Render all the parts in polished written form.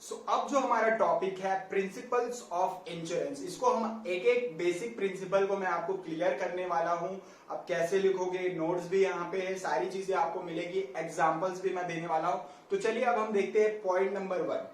अब जो हमारा टॉपिक है प्रिंसिपल्स ऑफ इंश्योरेंस, इसको हम एक एक बेसिक प्रिंसिपल को मैं आपको क्लियर करने वाला हूं। अब कैसे लिखोगे, नोट्स भी यहाँ पे है, सारी चीजें आपको मिलेगी, एग्जांपल्स भी मैं देने वाला हूं। तो चलिए अब हम देखते हैं point number 1,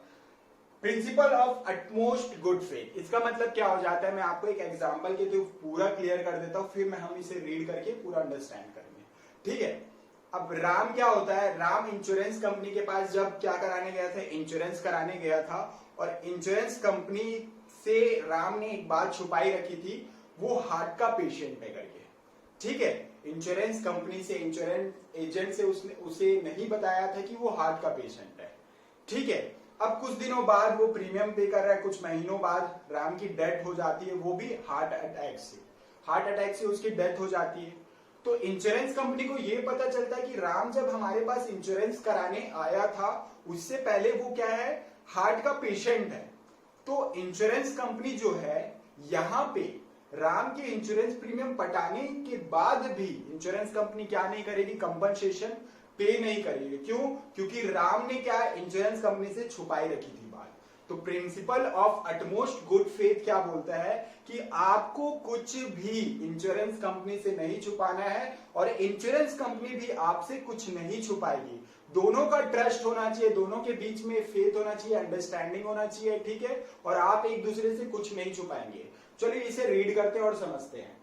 principal of utmost good faith. इसका मतलब क्या हो जाता है, मैं आपको एक एग्जाम्पल के थ्रू पूरा क्लियर कर देता हूं, फिर हम इसे रीड करके पूरा अंडरस्टैंड करेंगे। ठीक है, अब राम क्या होता है, राम इंश्योरेंस कंपनी के पास जब क्या कराने गया था, इंश्योरेंस कराने गया था, और इंश्योरेंस कंपनी से राम ने एक बात छुपाई रखी थी, वो हार्ट का पेशेंट है करके। ठीक है, इंश्योरेंस कंपनी से, इंश्योरेंस एजेंट से उसने उसे नहीं बताया था कि वो हार्ट का पेशेंट है। ठीक है, अब कुछ दिनों बाद वो प्रीमियम पे कर रहा है, कुछ महीनों बाद राम की डेथ हो जाती है, वो भी हार्ट अटैक से उसकी डेथ हो जाती है। तो इंश्योरेंस कंपनी को ये पता चलता है कि राम जब हमारे पास इंश्योरेंस कराने आया था, उससे पहले वो क्या है, हार्ट का पेशेंट है। तो इंश्योरेंस कंपनी जो है यहां पे राम के इंश्योरेंस प्रीमियम पटाने के बाद भी इंश्योरेंस कंपनी क्या नहीं करेगी, कंपनसेशन पे नहीं करेगी। क्यों? क्योंकि राम ने क्या इंश्योरेंस कंपनी से छुपाई रखी थी बात। तो principal of utmost good faith क्या बोलता है कि आपको कुछ भी इंश्योरेंस कंपनी से नहीं छुपाना है, और इंश्योरेंस कंपनी भी आपसे कुछ नहीं छुपाएगी। दोनों का ट्रस्ट होना चाहिए, दोनों के बीच में फेथ होना चाहिए, अंडरस्टैंडिंग होना चाहिए। ठीक है, और आप एक दूसरे से कुछ नहीं छुपाएंगे। चलिए इसे रीड करते हैं और समझते हैं।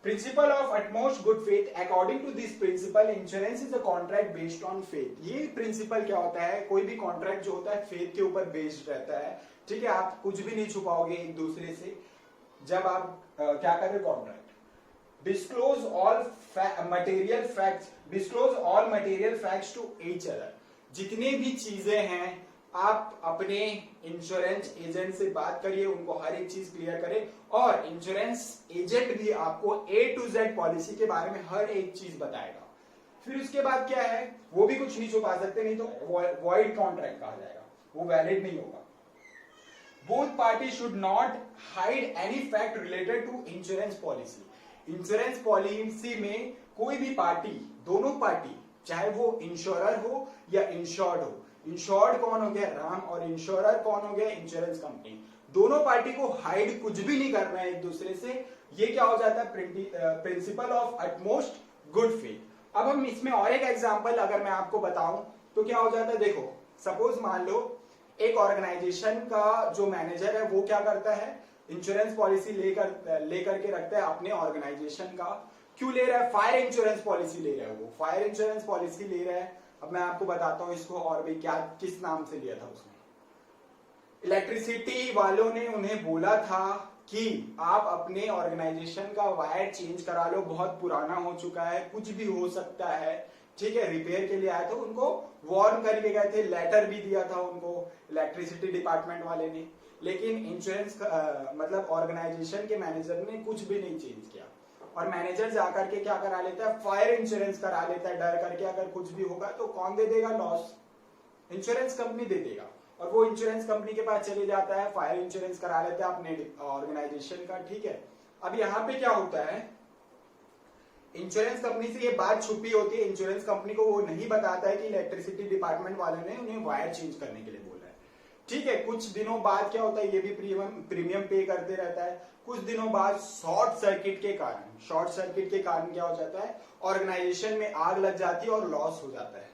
Principle of utmost good faith, according to this principle insurance is a contract based on faith. ये प्रिंसिपल क्या होता है, कोई भी कॉन्ट्रैक्ट जो होता है फेथ के ऊपर बेस्ड रहता है। ठीक है, आप कुछ भी नहीं छुपाओगे एक दूसरे से जब आप क्या कर रहे हो, contract. Disclose all material facts to each other. जितने भी चीजें हैं आप अपने इंश्योरेंस एजेंट से बात करिए, उनको हर एक चीज क्लियर करें, और इंश्योरेंस एजेंट भी आपको A to Z पॉलिसी के बारे में हर एक चीज बताएगा। फिर उसके बाद क्या है, वो भी कुछ नहीं छुपा सकते, नहीं तो वॉइड कॉन्ट्रैक्ट कहा जाएगा, वो वैलिड नहीं होगा। Both party should not hide any fact related to insurance policy. Insurance policy में कोई भी पार्टी, दोनों पार्टी, चाहे वो इंश्योरर हो या इंश्योर्ड हो, इंश्योर्ड कौन हो गया, राम, और इंश्योरर कौन हो गया, इंश्योरेंस कंपनी, दोनों पार्टी को हाइड कुछ भी नहीं करना है एक दूसरे से। ये क्या हो जाता है, principle of utmost good faith. अब हम इसमें और एक एग्जांपल अगर मैं आपको बताऊं तो क्या हो जाता है, देखो सपोज मान लो एक ऑर्गेनाइजेशन का जो मैनेजर है वो क्या करता है, इंश्योरेंस पॉलिसी लेकर के रखता है अपने ऑर्गेनाइजेशन का। क्यों ले रहा है, फायर इंश्योरेंस पॉलिसी ले रहा है, वो फायर इंश्योरेंस पॉलिसी ले रहा है। अब मैं आपको बताता हूं इसको, और भी क्या किस नाम से लिया था उसने। इलेक्ट्रिसिटी वालों ने उन्हें बोला था कि आप अपने ऑर्गेनाइजेशन का वायर चेंज करा लो, बहुत पुराना हो चुका है, कुछ भी हो सकता है। ठीक है, रिपेयर के लिए आए थे, उनको वार्न करके गए थे, लेटर भी दिया था उनको इलेक्ट्रिसिटी डिपार्टमेंट वाले ने। लेकिन इंश्योरेंस मतलब ऑर्गेनाइजेशन के मैनेजर ने कुछ भी नहीं चेंज किया, और मैनेजर जाकर के क्या करा लेता है, फायर इंश्योरेंस करा लेता है, डर करके अगर कुछ भी होगा तो कौन दे देगा लॉस, इंश्योरेंस कंपनी दे देगा। और वो इंश्योरेंस कंपनी के पास चले जाता है, फायर इंश्योरेंस करा लेता है अपने ऑर्गेनाइजेशन का। ठीक है, अब यहाँ पे क्या होता है, इंश्योरेंस कंपनी से ये बात छुपी होती है, इंश्योरेंस कंपनी को वो नहीं बताता है कि इलेक्ट्रिसिटी डिपार्टमेंट वालों ने उन्हें वायर चेंज करने के लिए बोला है। ठीक है, कुछ दिनों बाद क्या होता है, ये भी प्रीमियम पे करते रहता है। कुछ दिनों बाद शॉर्ट सर्किट के कारण क्या हो जाता है, ऑर्गेनाइजेशन में आग लग जाती है और लॉस हो जाता है।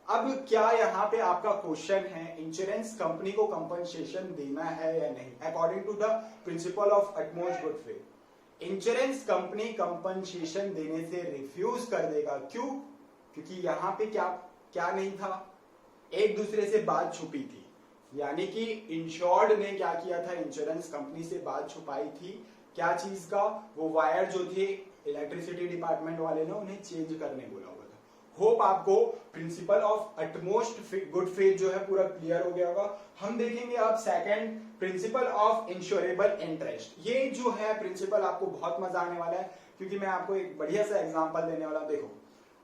अब क्या यहाँ पे आपका क्वेश्चन है, इंश्योरेंस कंपनी को कंपनसेशन देना है या नहीं, according to the principle of utmost good faith. Insurance company compensation देने से रिफ्यूज कर देगा। क्यों? क्योंकि यहाँ पे क्या नहीं था, एक दूसरे से बात छुपी थी, यानी कि इंश्योर्ड ने क्या किया था, इंश्योरेंस कंपनी से बात छुपाई थी। क्या चीज का, वो वायर जो थे इलेक्ट्रिसिटी डिपार्टमेंट वाले ने उन्हें चेंज करने बोला हुआ था। होप आपको principal of utmost good faith जो है पूरा क्लियर हो गया होगा। हम देखेंगे अब second, principle of insurable interest. ये जो है प्रिंसिपल आपको बहुत मजा आने वाला है, क्योंकि मैं आपको एक बढ़िया सा एग्जांपल देने वाला हूं। देखो,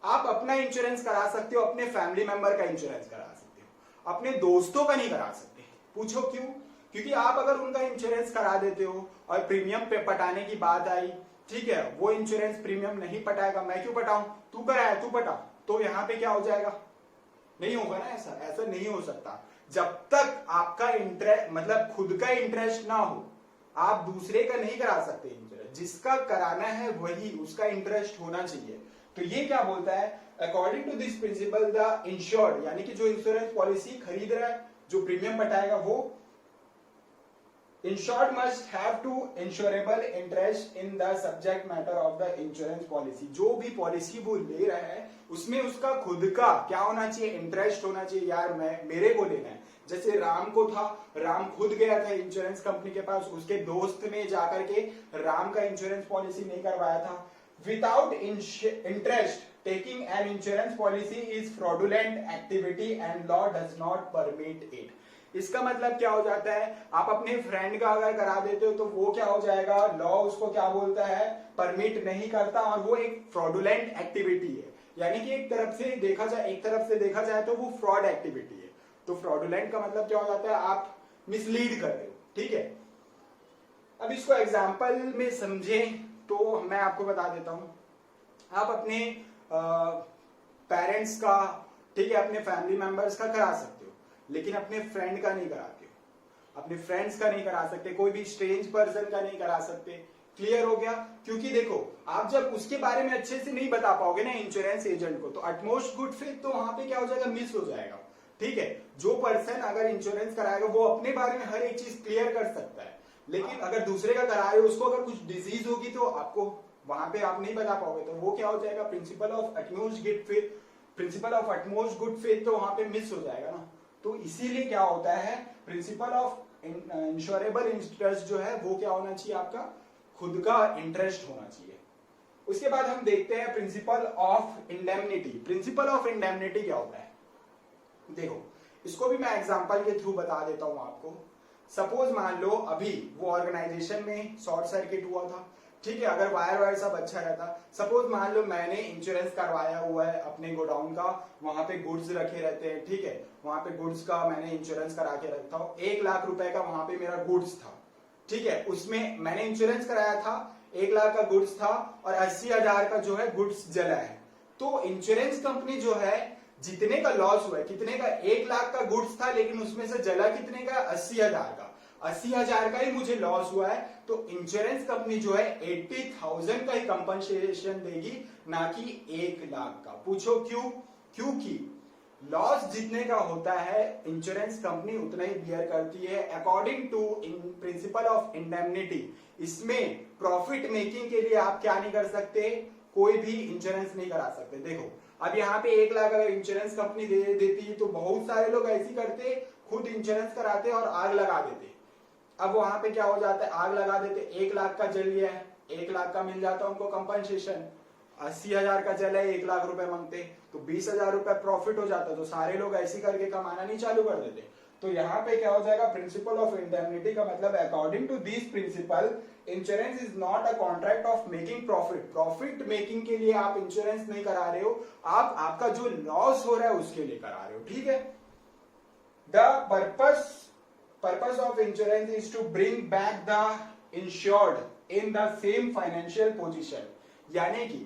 आप अपना इंश्योरेंस करा सकते हो, अपने फैमिली मेंबर का इंश्योरेंस करा सकते हो, अपने दोस्तों का नहीं करा सकते। पूछो क्यों? क्योंकि आप अगर उनका इंश्योरेंस करा देते हो और प्रीमियम पे पटाने की बात आई, ठीक है, वो इंश्योरेंस प्रीमियम नहीं पटाएगा, मैं क्यों पटाऊं, तू कराया तू पटा, तो यहाँ पे क्या हो जाएगा, नहीं होगा ना, ऐसा नहीं हो सकता। जब तक आपका इंटरेस्ट मतलब खुद का इंटरेस्ट ना हो आप दूसरे का नहीं करा सकते इंश्योरेंस। जिसका कराना है वही उसका इंटरेस्ट होना चाहिए। तो ये क्या बोलता है, according to this principle the insured यानी कि जो इंश्योरेंस पॉलिसी खरीद रहा है जो प्रीमियम पटाएगा वो insured must have to insurable interest in the subject matter of the insurance policy. जो भी पॉलिसी वो ले रहा है उसमें उसका खुद का क्या होना चाहिए, इंटरेस्ट होना चाहिए। यार मैं मेरे को लेना है, जैसे राम को था, राम खुद गया था इंश्योरेंस कंपनी के पास, उसके दोस्त ने जाकर के राम का इंश्योरेंस पॉलिसी नहीं करवाया था। Without interest taking an insurance policy is fraudulent activity and law does not permit it. इसका मतलब क्या हो जाता है, आप अपने फ्रेंड का अगर करा देते हो तो वो क्या हो जाएगा, लॉ उसको क्या बोलता है, परमिट नहीं करता और वो एक फ्रॉडुलेंट एक्टिविटी है। यानी कि एक तरफ से देखा जाए तो वो फ्रॉड एक्टिविटी है। तो फ्रॉडुलेंट का मतलब क्या हो जाता है, आप मिसलीड कर रहे हो। ठीक है, अब इसको एग्जाम्पल में समझें तो मैं आपको बता देता हूं। आप अपने पेरेंट्स का, ठीक है, अपने फैमिली मेंबर्स का करा सकते हो, लेकिन अपने फ्रेंड का नहीं कराते हो, अपने फ्रेंड्स का नहीं करा सकते, कोई भी स्ट्रेंज पर्सन का नहीं करा सकते। क्लियर हो गया? क्योंकि देखो आप जब उसके बारे में अच्छे से नहीं बता पाओगे ना इंश्योरेंस एजेंट को, तो अटमोस्ट गुड फेथ तो वहां पे क्या हो जाएगा, मिस हो जाएगा। ठीक है, जो पर्सन अगर इंश्योरेंस कराएगा वो अपने बारे में हर एक चीज क्लियर कर सकता है, लेकिन अगर दूसरे का करा रहे हो उसको अगर कुछ डिजीज होगी तो आपको वहां पे आप नहीं बता पाओगे, तो वो क्या हो जाएगा, principal of utmost good faith तो वहां पे मिस हो जाएगा ना। तो इसीलिए क्या होता है, प्रिंसिपल ऑफ इंश्योरेबल इंटरेस्ट जो है वो क्या होना चाहिए, आपका खुद का इंटरेस्ट होना चाहिए। उसके बाद हम देखते हैं principle of indemnity. Principal of indemnity क्या होता है, देखो इसको भी मैं एग्जांपल के थ्रू बता देता हूं आपको। सपोज मान लो अभी वो ऑर्गेनाइजेशन में शॉर्ट सर्किट हुआ था, ठीक है, अगर वायर सब अच्छा रहता, सपोज मान लो मैंने इंश्योरेंस करवाया हुआ है अपने गोडाउन का, वहां पे गुड्स रखे रहते हैं, ठीक है, वहां पे गुड्स का मैंने इंश्योरेंस करा के रखता हूं, 1 लाख रुपए का वहां पे मेरा गुड्स था, ठीक है, उसमें मैंने इंश्योरेंस कराया था, 1 लाख का गुड्स था और 80,000 का जो है गुड्स जला है। तो इंश्योरेंस कंपनी जो है जितने का लॉस हुआ है, कितने का, 1 लाख का गुड्स था लेकिन उसमें से जला कितने का, 80,000 का, 80,000 का ही मुझे लॉस हुआ है, तो इंश्योरेंस कंपनी जो है 80,000 का ही कंपनसेशन देगी, ना कि 1 लाख का। पूछो क्यों? क्योंकि लॉस जितने का होता है इंश्योरेंस कंपनी उतना ही बियर करती है according to principle of indemnity. इसमें प्रॉफिट मेकिंग के लिए आप क्या नहीं कर सकते, कोई भी इंश्योरेंस नहीं करा सकते। देखो अब यहाँ पे 1 लाख अगर इंश्योरेंस कंपनी दे देती तो बहुत सारे लोग ऐसी करते, खुद इंश्योरेंस कराते और आग लगा देते। अब वहां पे क्या हो जाता है, आग लगा देते, 1 लाख का जल गया है, 1 लाख का मिल जाता उनको कंपनसेशन, 80,000 का जल है, 1 लाख रुपए मांगते तो 20,000 रुपए प्रॉफिट हो जाता, तो सारे लोग ऐसी करके कमाना नहीं चालू कर देते। तो यहाँ पे क्या हो जाएगा, प्रिंसिपल ऑफ इंडेमनिटी का मतलब according to this principle insurance is not a contract of making profit. Profit making के लिए आप इंश्योरेंस नहीं करा रहे हो, आप आपका जो लॉस हो रहा है उसके लिए करा रहे हो। ठीक है, the purpose of insurance is to bring back the insured in the same financial position. यानी कि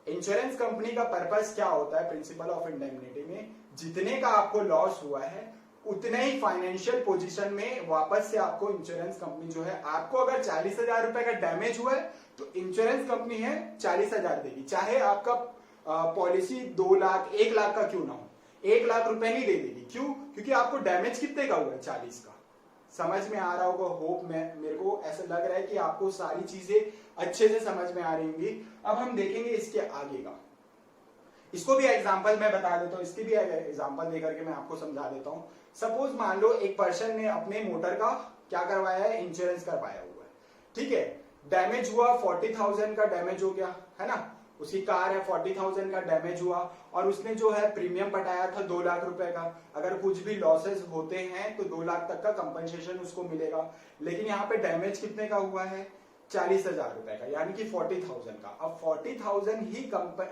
इंश्योरेंस कंपनी का पर्पस क्या होता है, प्रिंसिपल ऑफ इंडेमनिटी में जितने का आपको लॉस हुआ है उतने ही फाइनेंशियल पोजीशन में वापस से आपको इंश्योरेंस कंपनी जो है, आपको अगर 40,000 रुपए का डैमेज हुआ है तो इंश्योरेंस कंपनी है 40,000 देगी, चाहे आपका पॉलिसी 2 लाख 1 लाख का क्यों ना हो, 1 लाख रुपए नहीं दे देगी। क्यों? क्योंकि आपको डैमेज कितने का हुआ है, 40 का। समझ में आ रहा होगा, होप मेरे को ऐसा लग रहा है कि आपको सारी चीजें अच्छे से समझ में आ रही होंगी। अब हम देखेंगे इसके आगे का, इसको भी एग्जांपल मैं बता देता हूं, इसकी भी एग्जांपल देकर के मैं आपको समझा देता हूं। सपोज मान लो एक पर्सन ने अपने मोटर का क्या करवाया है, इंश्योरेंस करवाया हुआ है, ठीक है, डैमेज हुआ, 40,000 का डैमेज हो गया है ना, उसकी कार है, 40,000 का डैमेज हुआ और उसने जो है प्रीमियम पटाया था 2 लाख रुपए का। अगर कुछ भी लॉसेस होते हैं तो 2 लाख तक का कंपनसेशन उसको मिलेगा, लेकिन यहाँ पे डैमेज कितने का हुआ है, 40,000 रुपए का, यानी कि 40,000 का। अब 40,000 ही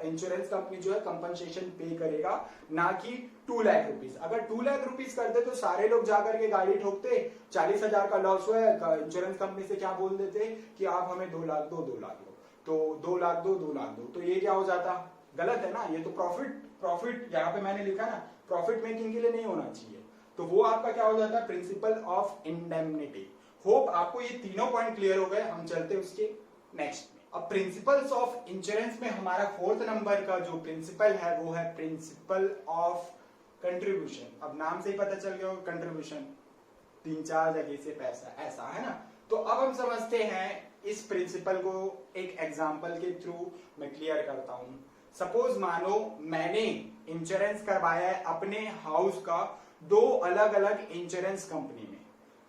इंश्योरेंस कंपनी जो है कंपनसेशन पे करेगा, ना कि 2 लाख रुपीस। अगर 2 लाख रुपीस करते तो सारे लोग जाकर के गाड़ी ठोकते, 40,000 का लॉस हुआ है, इंश्योरेंस कंपनी से क्या बोल देते कि आप हमें 2 लाख दो, 2 लाख दो, तो 2 लाख दो, 2 लाख दो, तो ये क्या हो जाता, गलत है ना, ये तो प्रॉफिट यहाँ पे मैंने लिखा ना, प्रॉफिट मेकिंग के लिए नहीं होना चाहिए। तो वो आपका क्या हो जाता है, प्रिंसिपल ऑफ इंडेमनिटी। होप आपको ये तीनों पॉइंट क्लियर हो गए। हम चलते हैं उसके नेक्स्ट में। अब प्रिंसिपल्स ऑफ इंश्योरेंस में हमारा 4th नंबर का जो प्रिंसिपल है वो है प्रिंसिपल ऑफ कंट्रीब्यूशन। अब नाम से ही पता चल गया होगा, कंट्रीब्यूशन 3-4 जगह से पैसा, ऐसा है ना। तो अब हम समझते हैं इस प्रिंसिपल को एक एग्जांपल के थ्रू मैं क्लियर करता हूं। सपोज मानो मैंने इंश्योरेंस करवाया है अपने हाउस का 2 अलग अलग इंश्योरेंस कंपनी में,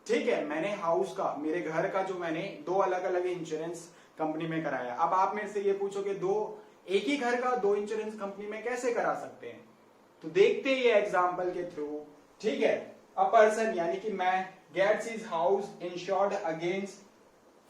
ठीक है। मैंने हाउस का, मेरे घर का जो मैंने 2 अलग अलग इंश्योरेंस कंपनी में कराया। अब आप मेरे से ये पूछोगे एक ही घर का 2 इंश्योरेंस कंपनी में कैसे करा सकते हैं, तो देखते ये एग्जांपल के थ्रू, ठीक है। अ पर्सन यानी कि मैं gets his house insured against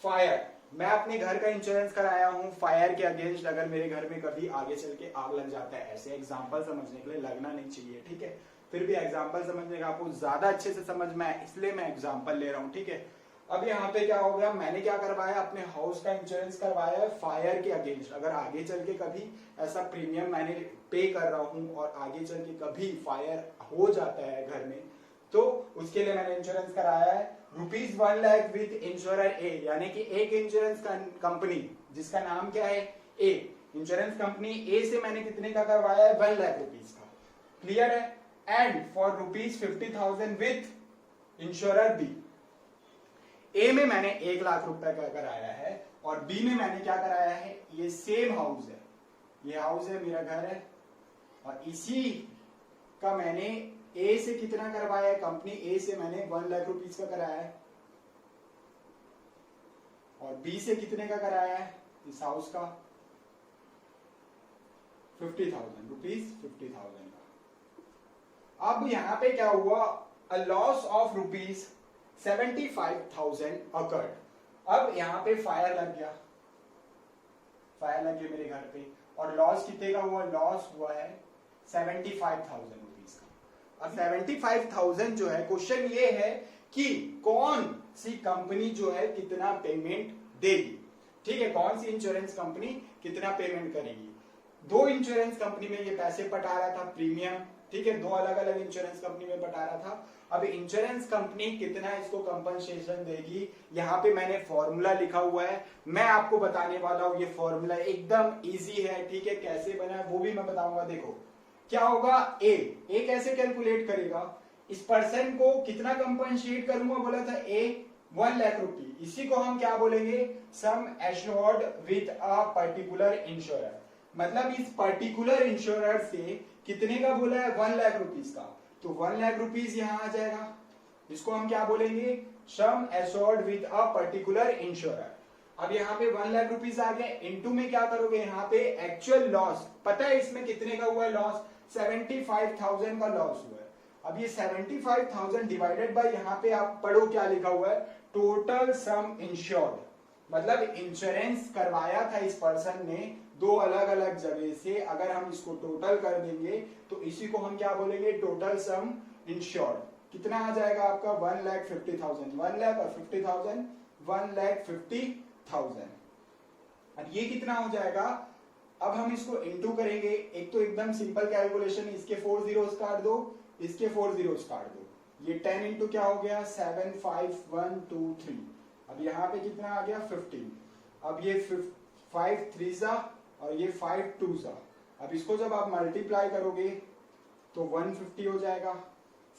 fire, मैं अपने घर का इंश्योरेंस कराया हूं फायर के अगेंस्ट, अगर मेरे घर में कभी आगे चल के आग लग जाता है। ऐसे एग्जांपल समझने के लिए लगना नहीं चाहिए, ठीक है। फिर भी एग्जांपल समझने का आपको ज्यादा अच्छे से समझ में आए इसलिए मैं एग्जांपल ले रहा हूं, ठीक है। अब यहाँ पे क्या हो गया, मैंने क्या करवाया, अपने हाउस का इंश्योरेंस करवाया है फायर के अगेंस्ट। अगर आगे चल के कभी ऐसा प्रीमियम मैंने पे कर रहा हूं और आगे चल के कभी फायर हो जाता है घर में, तो उसके लिए मैंने इंश्योरेंस कराया है ₹1 लाख विद इंश्योरर ए, यानी कि एक इंश्योरेंस कंपनी जिसका नाम क्या है ए, इंश्योरेंस कंपनी ए से मैंने कितने का करवाया है, ₹1 लाख का, क्लियर है। And for ₹50,000 with insurer B, A में मैंने 1 लाख रुपए का कराया है और बी में मैंने क्या कराया है, ये सेम हाउस है, ये हाउस है, मेरा घर है, और इसी का मैंने ए से कितना करवाया है, कंपनी ए से मैंने 1 लाख रुपीस का कराया है, और बी से कितने का कराया है, इस हाउस का 50,000 रुपीज, 50,000 का। अब यहां पे क्या हुआ, अ लॉस ऑफ ₹75,000 अकर्ड। अब यहां पे फायर लग गया, फायर लग गया मेरे घर पे, और लॉस कितने का हुआ, लॉस हुआ है 75,000 रुपीज का। अब 75,000 जो है, क्वेश्चन ये है कि कौन सी कंपनी जो है कितना पेमेंट देगी, ठीक है, कौन सी इंश्योरेंस कंपनी कितना पेमेंट करेगी। 2 इंश्योरेंस कंपनी में ये पैसे पटा रहा था प्रीमियम, ठीक है, 2 अलग अलग इंश्योरेंस कंपनी में पटा रहा था। अब इंश्योरेंस कंपनी कितना इसको कंपनसेशन देगी, यहाँ पे मैंने फॉर्मूला लिखा हुआ है, मैं आपको बताने वाला हूं। ये फॉर्मूला एकदम इजी है, ठीक है, कैसे बना है वो भी मैं बताऊंगा। देखो क्या होगा, ए कैसे कैलकुलेट करेगा, इस पर्सन को कितना कंपनसेट करूंगा, बोला था ए 1 लाख रुपए, इसी को हम क्या बोलेंगे, sum assured with a particular insurer. मतलब इस पर्टिकुलर इंश्योरर से कितने का बोला है, 1 लाख रुपीस का, तो 1 लाख रुपीस यहां आ जाएगा, इसको हम क्या बोलेंगे, sum assured with a particular insurer. अब यहाँ पे 1 लाख रुपीस आ गए, इनटू में क्या करोगे, यहाँ पे एक्चुअल लॉस, पता है इसमें कितने का हुआ है लॉस, 75,000 का लॉस हुआ है। अब ये 75,000 डिवाइडेड बाय, यहाँ पे आप पढ़ो क्या लिखा हुआ है, टोटल सम इंश्योर्ड, मतलब इंश्योरेंस करवाया था इस पर्सन ने 2 अलग अलग जगह से, अगर हम इसको टोटल कर देंगे तो इसी को हम क्या बोलेंगे, टोटल सम इंश्योर्ड। कितना आ जाएगा आपका, 1,50,000, 1 लाख और 50,000, 1,50,000। अब ये कितना हो जाएगा, अब हम इसको इनटू करेंगे। एक तो एकदम सिंपल कैलकुलेशन, इसके 4 जीरोस काट दो, इसके 4 जीरोस काट दो, ये 10 इंटू क्या हो गया, 7, 5, 1, 2, 3। अब यहाँ पे कितना आ गया, 15। अब ये 5 3 सा और ये 5 2 सा, अब इसको जब आप मल्टीप्लाई करोगे तो 150 हो जाएगा,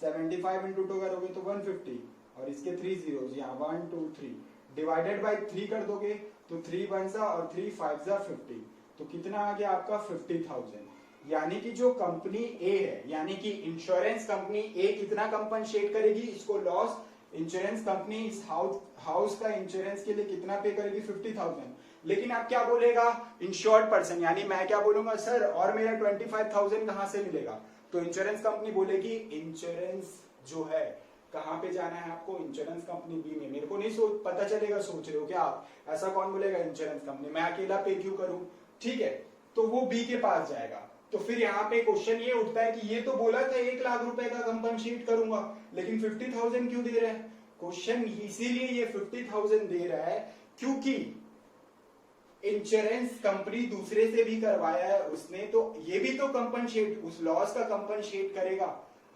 75 इंटू 2 करोगे तो 150, और इसके 3 जीरोस, यहाँ 1 2 3 डिवाइडेड बाय 3 कर दोगे तो 3 1 सा और 3 5 सा 50, तो कितना आ गया आपका 50,000। यानी कि जो कंपनी ए है, यानी कि इंश्योरेंस कंपनी ए कितना कंपनसेट करेगी इसको लॉस, इंश्योरेंस कंपनी इस हाउस का इंश्योरेंस के लिए कितना पे करेगी, 50,000। लेकिन आप क्या बोलेगा, इंश्योर्ड पर्सन, यानी मैं क्या बोलूंगा, सर और मेरा 25,000 कहां से मिलेगा, तो इंश्योरेंस कंपनी बोलेगी, इंश्योरेंस जो है कहां पे जाना है आपको, इंश्योरेंस कंपनी बी में। मेरे को नहीं पता चलेगा, सोच रहे हो क्या आप, ऐसा कौन बोलेगा, इंश्योरेंस कंपनी, मैं अकेला पे क्यों करूं, ठीक है, तो वो बी के पास जाएगा। तो फिर यहाँ पे क्वेश्चन ये उठता है कि ये तो बोला था 1 लाख रुपए का कंपनसेट करूंगा, लेकिन 50,000 क्यों दे रहा है। क्वेश्चन इसीलिए ये 50,000 दे रहा है क्योंकि इंश्योरेंस कंपनी दूसरे से भी करवाया है उसने, तो ये भी तो कंपनसेट, उस लॉस का कंपनसेट करेगा,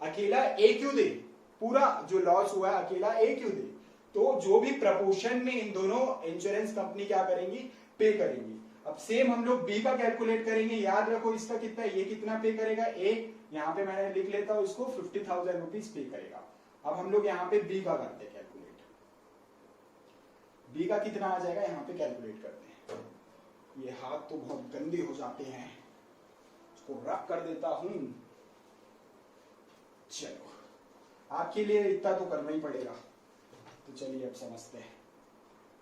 अकेला ए क्यों दे, पूरा जो लॉस हुआ है अकेला ए क्यों दे? तो जो भी प्रपोर्शन में इन दोनों इंश्योरेंस कंपनी क्या करेंगी, पे करेंगी। अब सेम हम लोग बी का कैलकुलेट करेंगे, याद रखो इसका कितना, ये कितना पे करेगा, ए यहाँ पे मैंने लिख लेता हूं इसको 50,000 रुपीज पे करेगा। अब हम लोग यहाँ पे बी का करते हैं कैलकुलेट, बी का कितना आ जाएगा यहाँ पे कैलकुलेट करते हैं। ये हाथ तो बहुत गंदे हो जाते हैं, इसको रख कर देता हूं। चलो आपके लिए इतना तो करना ही पड़ेगा, तो चलिए अब समझते हैं।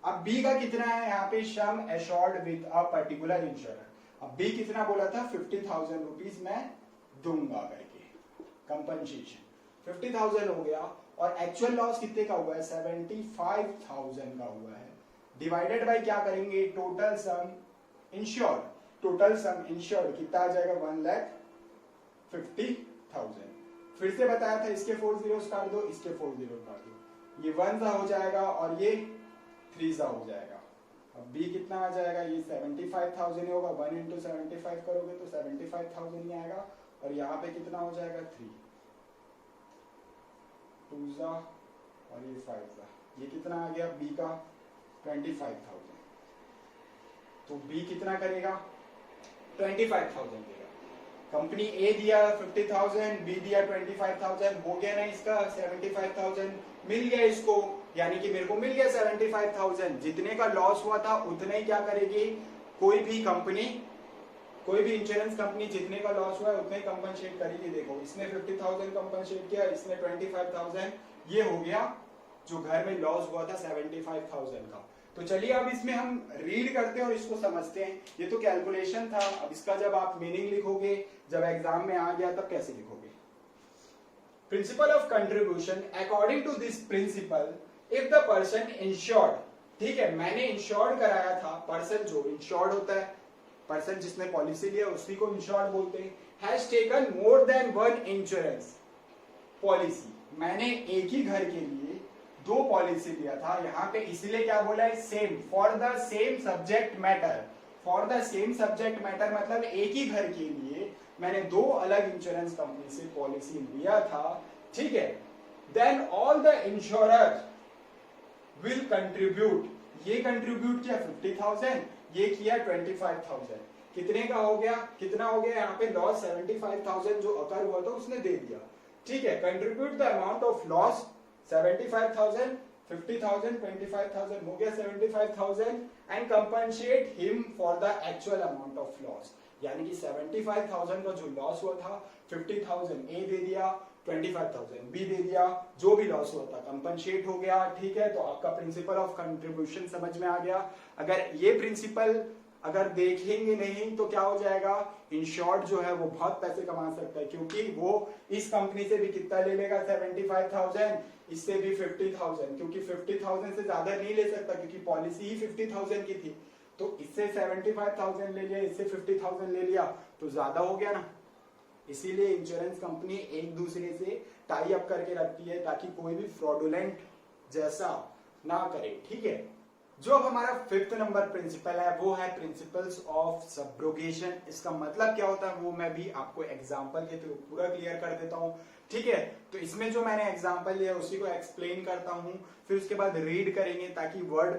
अब बी का कितना है यहाँ पे, sum assured with a particular insurer. अब बी कितना बोला था, 50,000 रुपीज मैं दूंगा करके कंपनसेशन, 50,000 हो गया। और एक्चुअल लॉस कितने का हुआ है, 75,000 का हुआ है। डिवाइडेड बाय क्या करेंगे, total sum insured, total sum insured कितना आ जाएगा, 1,50,000। फिर से बताया था इसके 4 zeros काट दो, इसके 4 zeros काट दो, ये 1 सा हो जाएगा और ये 3 सा हो जाएगा। अब बी कितना आ जाएगा, ये 75,000 होगा, 1 into 75 करोगे तो 75,000 ही आएगा। और यहाँ पे कितना हो जाएगा, 3 2 सा और ये 5 सा, ये कितना आ गया बी का 25,000। तो बी कितना करेगा, 25,000 देगा। कंपनी ए दिया 50,000, बी दिया 25,000, हो गया ना इसका 75,000 मिल गया इसको, यानी कि मेरे को मिल गया 75,000। जितने का लॉस हुआ था उतने ही क्या करेगी कोई भी कंपनी, कोई भी इंश्योरेंस कंपनी जितने का लॉस हुआ है उतने कंपनसेट करेगी। देखो इसने 50,000 कंपनसेट किया, इसने 25,000, ये हो गया जो घर में लॉस हुआ था 75,000 का। तो चलिए अब इसमें हम रीड करते हैं और इसको समझते हैं। ये तो कैलकुलेशन था, अब इसका जब आप मीनिंग लिखोगे, जब एग्जाम में आ गया तब कैसे लिखोगे। Principle of contribution, according to this principle if the person insured, ठीक है मैंने इंश्योर्ड कराया था, पर्सन जो इंश्योर्ड होता है, पर्सन जिसने पॉलिसी लिया उसी को इंश्योर्ड बोलते हैं, has taken more than one insurance policy, मैंने एक ही घर के लिए 2 पॉलिसी लिया था। यहाँ पे इसलिए क्या बोला है, same, for the same subject matter, for the same subject matter मतलब एक ही घर के लिए मैंने 2 अलग इंश्योरेंस कंपनी से पॉलिसी लिया था, ठीक है। Then all the insurer will contribute, ये कंट्रीब्यूट किया 50,000, ये किया 25,000, कितने का हो गया, कितना हो गया यहाँ पे लॉस 75,000 जो अकर हुआ था उसने दे दिया, ठीक है। Contribute the amount of loss 75,000, 50,000, 25,000 हो गया 75,000 and compensate him for the actual amount of loss, यानी कि 75,000 का जो लॉस हुआ था 50,000 ए दे दिया, 25,000 बी दे दिया, जो भी लॉस हुआ था कंपनसेट हो गया, ठीक है। तो आपका प्रिंसिपल ऑफ कंट्रीब्यूशन समझ में आ गया। अगर ये प्रिंसिपल अगर देखेंगे नहीं तो क्या हो जाएगा, इंश्योर्ड जो है वो बहुत पैसे कमा सकता है, क्योंकि वो इस कंपनी से भी कितना ले लेगा 75,000, इससे भी 50,000, क्योंकि 50,000 से ज्यादा नहीं ले सकता क्योंकि पॉलिसी ही 50,000 की थी। तो इससे 75,000 ले लिया, इससे 50,000 ले लिया तो ज्यादा हो गया ना। इसीलिए इंश्योरेंस कंपनी एक दूसरे से टाई अप करके रखती है ताकि कोई भी फ्रॉडुलेंट जैसा ना करे, ठीक है। जो अब हमारा 5th नंबर प्रिंसिपल है वो है प्रिंसिपल्स ऑफ सब्रोगेशन। इसका मतलब क्या होता है वो मैं भी आपको एग्जांपल के थ्रू पूरा क्लियर कर देता हूं, ठीक है। तो इसमें जो मैंने एग्जांपल लिया उसी को एक्सप्लेन करता हूं, फिर उसके बाद रीड करेंगे ताकि वर्ड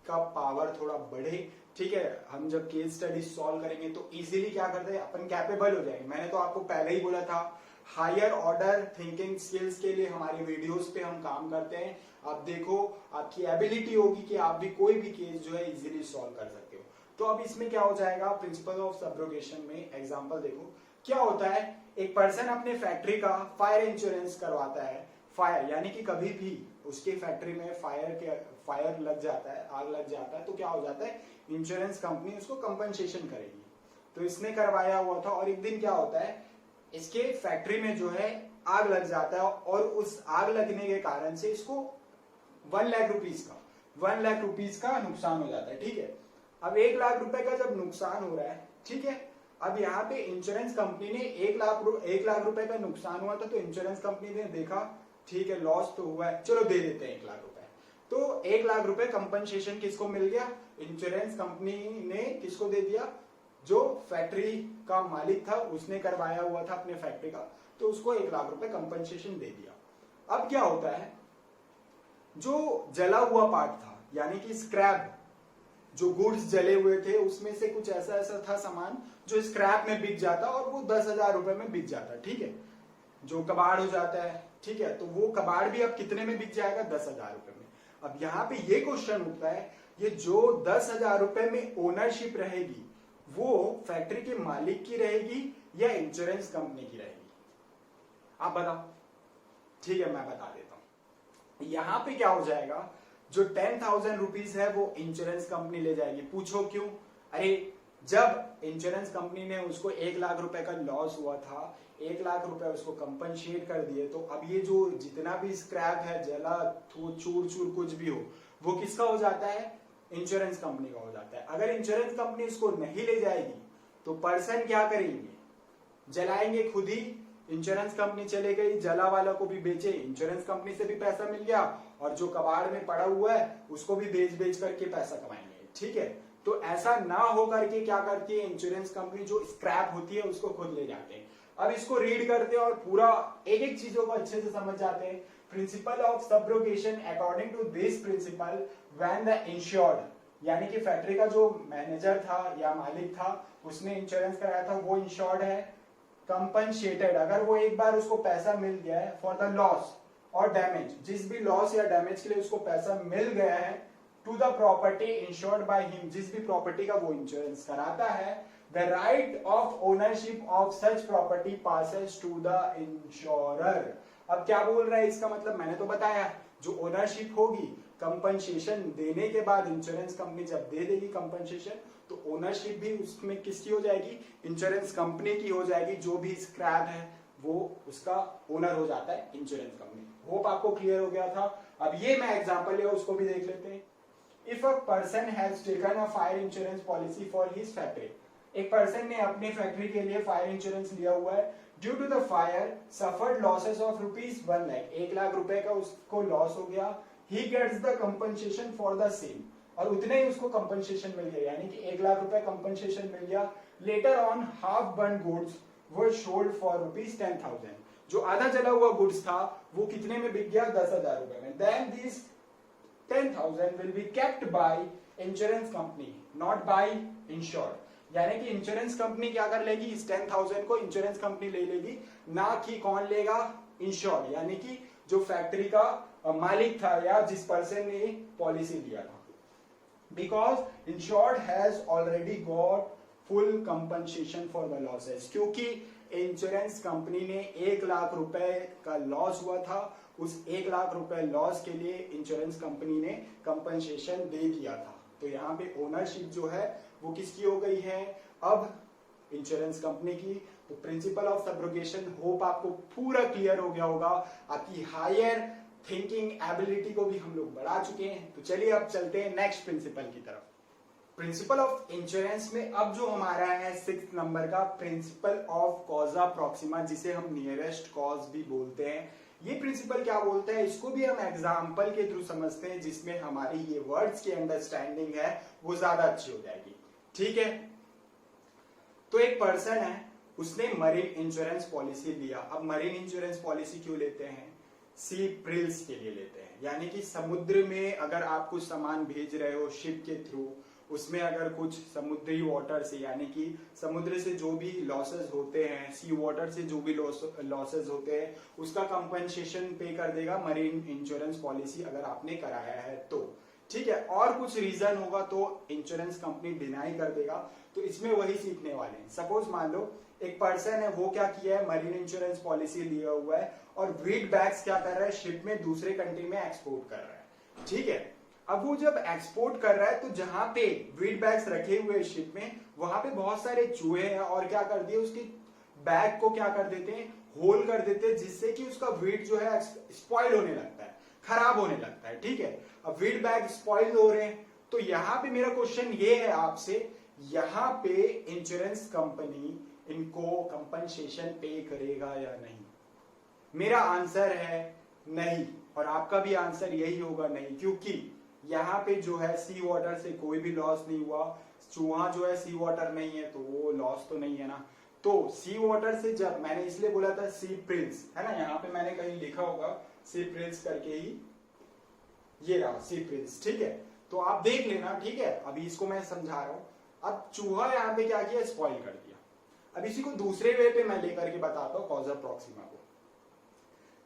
का पावर थोड़ा बढ़े, ठीक है। हम जब केस स्टडी सॉल्व करेंगे तो इजीली क्या करते हैं अपन कैपेबल हो जाएंगे। मैंने तो आपको पहले ही बोला था हायर ऑर्डर थिंकिंग स्किल्स के लिए हमारी वीडियोस पे हम काम करते हैं। आप देखो आपकी एबिलिटी होगी कि आप भी कोई भी केस जो है इजीली सॉल्व कर सकते हो। तो अब इसमें क्या हो जाएगा, प्रिंसिपल ऑफ सब्रोगेशन में एग्जांपल देखो क्या होता है। एक पर्सन अपने फैक्ट्री का फायर इंश्योरेंस करवाता है, फायर यानी कि कभी भी उसके फैक्ट्री में फायर लग जाता है, आग लग जाता है तो क्या हो जाता है, इंश्योरेंस कंपनी उसको कंपनसेशन करेगी। तो इसने करवाया हुआ था और एक दिन क्या होता है, इसके फैक्ट्री में जो है आग लग जाता है और उस आग लगने के कारण से इसको 1 लाख रुपीस का नुकसान हो जाता है, ठीक है। अब 1 लाख रुपए का जब नुकसान हो रहा है, ठीक है, अब यहाँ पे इंश्योरेंस कंपनी ने 1 लाख रुपए का नुकसान हुआ था तो इंश्योरेंस कंपनी ने देखा ठीक है लॉस तो हुआ है, चलो दे देते हैं 1 लाख रुपए। तो 1 लाख रुपए कंपनसेशन किसको मिल गया, इंश्योरेंस कंपनी ने किसको दे दिया, जो फैक्ट्री का मालिक था उसने करवाया हुआ था अपने फैक्ट्री का, तो उसको 1 लाख रुपए कंपनसेशन दे दिया। अब क्या होता है, जो जला हुआ पार्ट था यानी कि स्क्रैप, जो गुड्स जले हुए थे उसमें से कुछ ऐसा ऐसा था सामान जो स्क्रैप में बिक जाता और वो 10,000 रुपए में बिक जाता, ठीक है, जो कबाड़ हो जाता है, ठीक है, तो वो कबाड़ भी अब कितने में बिक जाएगा, 10,000 रुपए में। अब यहाँ पे ये क्वेश्चन उठता है, ये जो 10,000 रुपए में ओनरशिप रहेगी वो फैक्ट्री के मालिक की रहेगी या इंश्योरेंस कंपनी की रहेगी, आप बताओ। ठीक है, मैं बता देता हूं। यहां पे क्या हो जाएगा, जो 10,000 रुपीज है वो इंश्योरेंस कंपनी ले जाएगी। पूछो क्यों? अरे जब इंश्योरेंस कंपनी ने उसको 1,00,000 रुपए का लॉस हुआ था, 1,00,000 रुपए उसको कंपनसेट कर दिए, तो अब ये जो जितना भी स्क्रैप है, जला चूर चूर कुछ भी हो, वो किसका हो जाता है, इंश्योरेंस कंपनी का हो जाता है। अगर इंश्योरेंस कंपनी उसको नहीं ले जाएगी तो पर्सन क्या करेंगे, जलाएंगे खुद ही। इंश्योरेंस कंपनी चले गई, जला वाला को भी बेचे, इंश्योरेंस कंपनी से भी पैसा मिल गया, और जो कबाड़ में पड़ा हुआ है उसको भी बेच बेच करके पैसा कमाएंगे, ठीक है। तो ऐसा ना हो करके क्या करती है इंश्योरेंस कंपनी, जो स्क्रैप होती है उसको खुद ले जाते हैं। अब इसको रीड करते हैं और पूरा एक एक चीजों को अच्छे से समझ जाते हैं। Principle of subrogation, according to this principle when the insured, यानी कि फैक्ट्री का जो मैनेजर था या मालिक था उसने इंश्योरेंस कराया था, वो इंश्योर्ड है। कंपनसेटेड, अगर वो एक बार उसको पैसा मिल गया है फॉर द लॉस और डैमेज, जिस भी लॉस या डैमेज के लिए उसको पैसा मिल गया है, to the property insured by him, जिस भी प्रॉपर्टी का वो इंश्योरेंस कराता है, the right of ownership of such property passes to the insurer. अब क्या बोल रहा है, इसका मतलब मैंने तो बताया, जो ओनरशिप होगी कंपनसेशन देने के बाद, इंश्योरेंस कंपनी जब दे देगी कंपनसेशन, तो ओनरशिप भी उसमें किसकी हो जाएगी, इंश्योरेंस कंपनी की हो जाएगी। जो भी स्क्रैप है वो उसका ओनर हो जाता है इंश्योरेंस कंपनी। होप आपको क्लियर हो गया था। अब ये मैं एग्जांपल है उसको भी देख लेते हैं। If a person has taken a fire insurance policy for his factory, एक पर्सन ने अपनी फैक्ट्री के लिए फायर इंश्योरेंस लिया हुआ है। Due to the fire suffered losses of rupees 1 lakh, 1,00,000 रुपए का उसको लॉस हो गया। He gets the compensation for the same, और उतने ही उसको कंपनसेशन मिल गया, यानी कि 1,00,000 रुपए कंपनसेशन मिल गया। Later on half burn goods were sold for rupees 10,000, जो आधा जला हुआ गुड्स था वो कितने में बिक गया, 10,000 रुपए में। Then this 10,000 will be kept by insurance company, not by insured, यानी कि इंश्योरेंस कंपनी क्या कर लेगी, इस 10,000 को इंश्योरेंस कंपनी ले लेगी, ना कि कौन लेगा, इंश्योर्ड, यानी कि जो फैक्ट्री का मालिक था या जिस पर्सन ने पॉलिसी लिया था। Because insured has already got full compensation for the losses, क्योंकि इंश्योरेंस कंपनी ने 1,00,000 रुपए का लॉस हुआ था, उस 1,00,000 रुपए लॉस के लिए इंश्योरेंस कंपनी ने कंपनसेशन दे दिया था। तो यहाँ पे ओनरशिप जो है वो किसकी हो गई है, अब इंश्योरेंस कंपनी की। तो प्रिंसिपल ऑफ सब्रोगेशन, होप आपको पूरा क्लियर हो गया होगा। आपकी हायर थिंकिंग एबिलिटी को भी हम लोग बढ़ा चुके हैं। तो चलिए अब चलते हैं नेक्स्ट प्रिंसिपल की तरफ। प्रिंसिपल ऑफ इंश्योरेंस में अब जो हमारा है 6 नंबर का प्रिंसिपल ऑफ कॉजा प्रॉक्सिमा, जिसे हम नियरेस्ट कॉज भी बोलते हैं। ये प्रिंसिपल क्या बोलता है, इसको भी हम एग्जाम्पल के थ्रू समझते हैं, जिसमें हमारी ये वर्ड्स की अंडरस्टैंडिंग है वो ज्यादा अच्छी हो जाएगी, ठीक है। तो एक पर्सन है, उसने मरीन इंश्योरेंस पॉलिसी लिया। अब मरीन इंश्योरेंस पॉलिसी क्यों लेते हैं, सी प्रिल्स के लिए लेते हैं, यानी कि समुद्र में अगर आप कुछ सामान भेज रहे हो शिप के थ्रू, उसमें अगर कुछ समुद्री वाटर से, यानी कि समुद्र से जो भी लॉसेस होते हैं, सी वाटर से जो भी लॉसेस होते हैं, उसका कंपनसेशन पे कर देगा मरीन इंश्योरेंस पॉलिसी, अगर आपने कराया है तो, ठीक है। और कुछ रीजन होगा तो इंश्योरेंस कंपनी डिनाई कर देगा। तो इसमें वही सीखने वाले हैं। सपोज मान लो एक पर्सन है, वो क्या किया है, मरीन इंश्योरेंस पॉलिसी लिया हुआ है और वीट बैग्स क्या कर रहा है, शिप में दूसरे कंट्री में एक्सपोर्ट कर रहा है, ठीक है। अब वो जब एक्सपोर्ट कर रहा है तो जहां पे वीट बैग्स रखे हुए शिप में, वहां पे बहुत सारे चूहे हैं, और क्या कर दिए, उसकी बैग को क्या कर देते हैं, होल कर देते हैं, जिससे कि उसका वीट जो है स्पॉइल होने लगता है, खराब होने लगता है, ठीक है। अब वीट बैग स्पॉइल हो रहे हैं, तो यहाँ पे मेरा क्वेश्चन ये है आपसे, यहाँ पे इंश्योरेंस कंपनी इनको कंपनसेशन पे करेगा या नहीं? मेरा आंसर है नहीं, और आपका भी आंसर यही होगा नहीं, क्योंकि यहाँ पे जो है सी वाटर से कोई भी लॉस नहीं हुआ। चूहा जो है सी वाटर नहीं है तो वो लॉस तो नहीं है ना। तो सी वाटर से जब मैंने इसलिए बोला था सी प्रिल्स, है ना, यहाँ पे मैंने कहीं लिखा होगा सी प्रिल्स करके ही, ये रहा सी प्रिल्स, ठीक है। तो आप देख लेना, ठीक है। अभी इसको मैं समझा रहा हूं। अब चूहा यहाँ पे क्या किया, स्पॉइल कर दिया। अब इसी को दूसरे वे पे मैं लेकर के बताता हूँ कॉजर प्रॉक्सिमा को।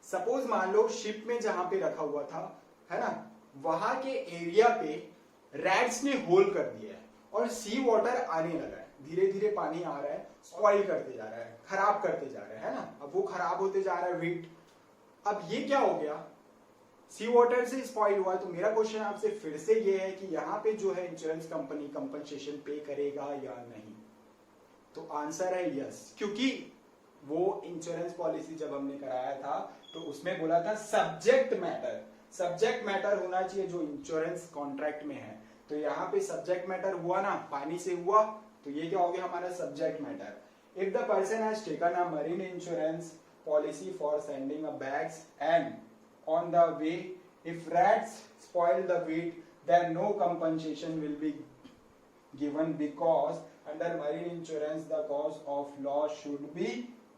सपोज मान लो शिप में जहां पे रखा हुआ था, है ना, वहां के एरिया पे रैट्स ने होल कर दिया है और सी वाटर आने लगा है, धीरे धीरे पानी आ रहा है, स्पॉइल करते जा रहा है, खराब करते जा रहा है ना। अब वो खराब होते जा रहा है वीट। अब ये क्या हो गया, सी वाटर से स्पॉइल हुआ। तो मेरा क्वेश्चन आपसे फिर से ये है कि यहाँ पे जो है इंश्योरेंस कंपनी कंपनसेशन पे करेगा या नहीं। तो आंसर है यस, क्योंकि वो इंश्योरेंस पॉलिसी जब हमने कराया था तो उसमें बोला था सब्जेक्ट मैटर, सब्जेक्ट मैटर होना चाहिए जो इंश्योरेंस कॉन्ट्रैक्ट में है। तो यहाँ पे सब्जेक्ट मैटर हुआ ना, पानी से हुआ, तो ये क्या हो गया हमारा subject matter. If the person has taken a marine insurance policy for sending a bags and on the way if rats spoil the wheat then no compensation will be given because under marine insurance the cause of loss should be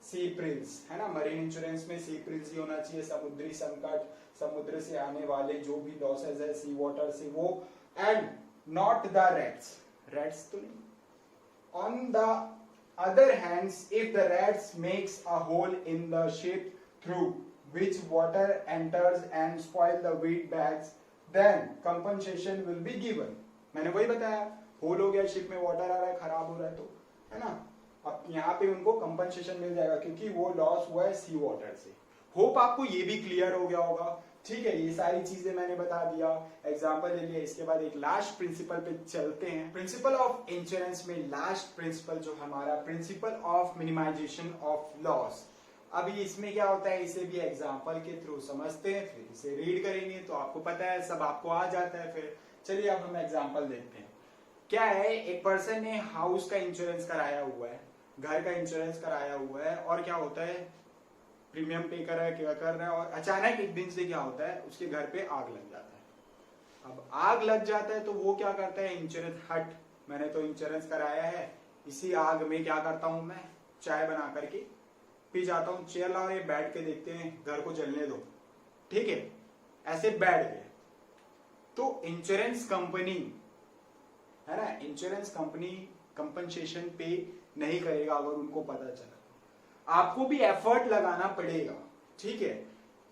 sea perils, है ना। Marine insurance में सी Grylls ही होना चाहिए, समुद्री संकट, समुद्र से आने वाले जो भी लॉसेस है सी वाटर से वो, and not the rats, rats तो नहीं। on the other hands if the rats makes a hole in the ship through which water enters and spoil the wheat bags then compensation will be given। मैंने वही बताया, whole हो गया, ship में water आ रहा है, खराब हो रहा है, तो है ना। अब यहाँ पे उनको कंपनसेशन मिल जाएगा क्योंकि वो लॉस हुआ है सी वाटर से। होप आपको ये भी क्लियर हो गया होगा, ठीक है। ये सारी चीजें मैंने बता दिया, एग्जांपल ले लिया। इसके बाद एक लास्ट प्रिंसिपल पे चलते हैं। प्रिंसिपल ऑफ इंश्योरेंस में लास्ट प्रिंसिपल जो हमारा principle of minimization of loss. अभी इसमें क्या होता है, इसे भी एग्जांपल के थ्रू समझते हैं, फिर इसे रीड करेंगे तो आपको पता है, सब आपको आ जाता है। फिर चलिए अब हम एग्जांपल देखते हैं। क्या है, एक पर्सन ने हाउस का इंश्योरेंस कराया हुआ है, घर का इंश्योरेंस कराया हुआ है, और क्या होता है, प्रीमियम पे कर रहा है, क्या कर रहा है, और अचानक एक दिन से क्या होता है, उसके घर पे आग लग जाता है। अब आग लग जाता है तो वो क्या करता है, इंश्योरेंस हट, मैंने तो इंश्योरेंस कराया है, इसी आग में क्या करता हूं मैं, चाय बना करके पी जाता हूं, चेयर लाओ, ये बैठ के देखते हैं, घर को जलने दो, ठीक है, ऐसे बैठ गए। तो इंश्योरेंस कंपनी, है ना, इंश्योरेंस कंपनी कंपनसेशन पे नहीं करेगा अगर उनको पता चला। आपको भी एफर्ट लगाना पड़ेगा, ठीक है।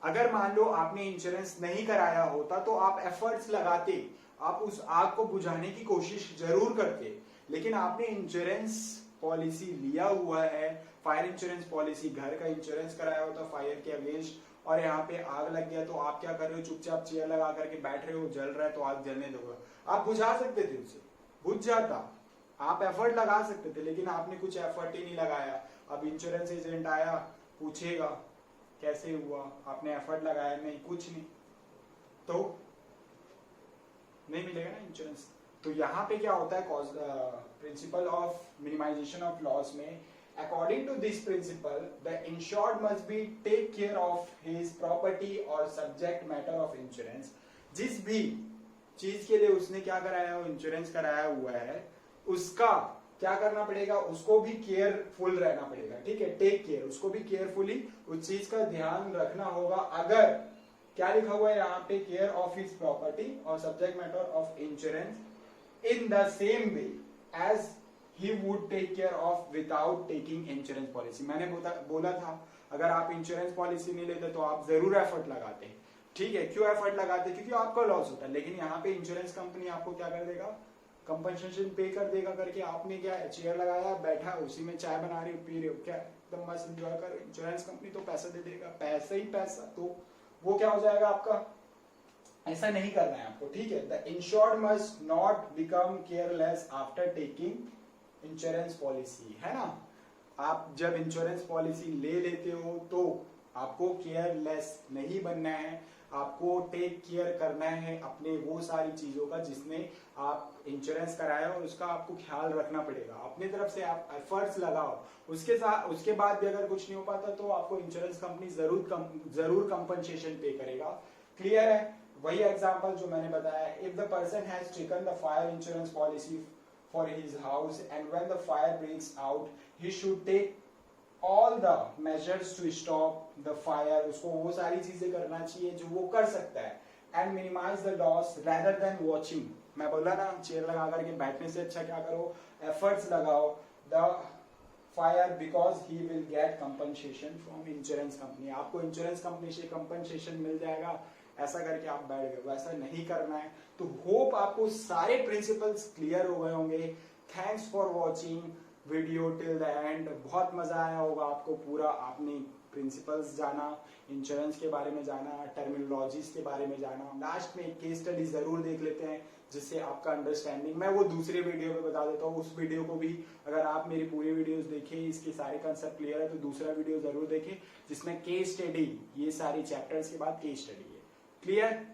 अगर मान लो आपने इंश्योरेंस नहीं कराया होता तो आप एफर्ट्स लगाते, आप उस आग को बुझाने की कोशिश जरूर करते, लेकिन आपने इंश्योरेंस पॉलिसी लिया हुआ है, फायर इंश्योरेंस पॉलिसी, घर का इंश्योरेंस कराया होता फायर के अगेंस्ट, और यहाँ पे आग लग गया तो आप क्या कर रहे हो, चुपचाप चेयर लगा करके बैठ रहे हो, जल रहा है तो आग जलने दो। आप बुझा सकते थे उसे, बुझ जाता, आप एफर्ट लगा सकते थे, लेकिन आपने कुछ एफर्ट ही नहीं लगाया। अब इंश्योरेंस एजेंट आया, पूछेगा कैसे हुआ, आपने एफर्ट लगाया नहीं, कुछ नहीं, तो नहीं मिलेगा ना इंश्योरेंस। तो यहाँ पे क्या होता है, principle of minimization of loss में, according to this principle the insured must be take care of his property or subject matter of insurance। जिस भी चीज के लिए उसने क्या कराया हो, इंश्योरेंस कराया हुआ है, उसका क्या करना पड़ेगा, उसको भी केयरफुल रहना पड़ेगा, ठीक है, टेक केयर, उसको भी केयरफुली उस चीज का ध्यान रखना होगा। अगर क्या लिखा हुआ है यहाँ पे, केयर ऑफ हिज प्रॉपर्टी और subject matter of insurance in the same way as he would take care of without taking insurance policy। मैंने बोला था अगर आप इंश्योरेंस पॉलिसी नहीं लेते तो आप जरूर एफर्ट लगाते, ठीक है। क्यों एफर्ट लगाते, क्योंकि आपका लॉस होता है, लेकिन यहाँ पे इंश्योरेंस कंपनी आपको क्या कर देगा, कंपनसेशन पे कर देगा करके। आपने क्या चेयर लगाया, बैठा, उसी में चाय बना रही हो, पी रहे हो, क्या एकदम मस्त एंजॉय कर, इंश्योरेंस कंपनी तो पैसा दे देगा, पैसा ही पैसा, तो वो क्या हो जाएगा आपका, ऐसा नहीं करना है आपको, ठीक है। The insured must not become careless after taking insurance policy, है ना। आप जब इंश्योरेंस पॉलिसी ले लेते हो तो आपको केयरलेस नहीं बनना है, आपको टेक केयर करना है अपने वो सारी चीजों का जिसने आप इंश्योरेंस कराया और उसका आपको ख्याल रखना पड़ेगा। अपनी तरफ से आप एफर्ट्स लगाओ, उसके बाद भी अगर कुछ नहीं हो पाता तो आपको इंश्योरेंस कंपनी जरूर कंपनसेशन पे करेगा। क्लियर है, वही एग्जांपल जो मैंने बताया, if the person has taken the fire insurance policy for his house and when the fire breaks out he should take all the measures to stop the fire, उसको वो सारी चीजें करना चाहिए जो वो कर सकता है, and minimize the loss rather than watching. मैं बोला ना चेयर लगा करके बैठने से अच्छा क्या करो, एफर्ट्स लगाओ the fire because he will get compensation from insurance company. आपको इंश्योरेंस कंपनी से कंपनसेशन मिल जाएगा, ऐसा करके आप बैठ गए, वैसा नहीं करना है। तो होप आपको सारे प्रिंसिपल्स क्लियर हो गए होंगे। Thanks for watching video till the end. बहुत मजा आया होगा आपको, पूरा आपने प्रिंसिपल्स जाना, इंश्योरेंस के बारे में जाना, टर्मिनोलॉजीज के बारे में जाना। लास्ट में एक केस स्टडी जरूर देख लेते हैं जिससे आपका अंडरस्टैंडिंग, मैं वो दूसरे वीडियो में बता देता हूँ, उस वीडियो को भी अगर आप मेरी पूरी वीडियोस देखें, इसके सारे कंसेप्ट क्लियर है तो दूसरा वीडियो जरूर देखें जिसमें केस स्टडी, ये सारी चैप्टर्स के बाद केस स्टडी है। क्लियर?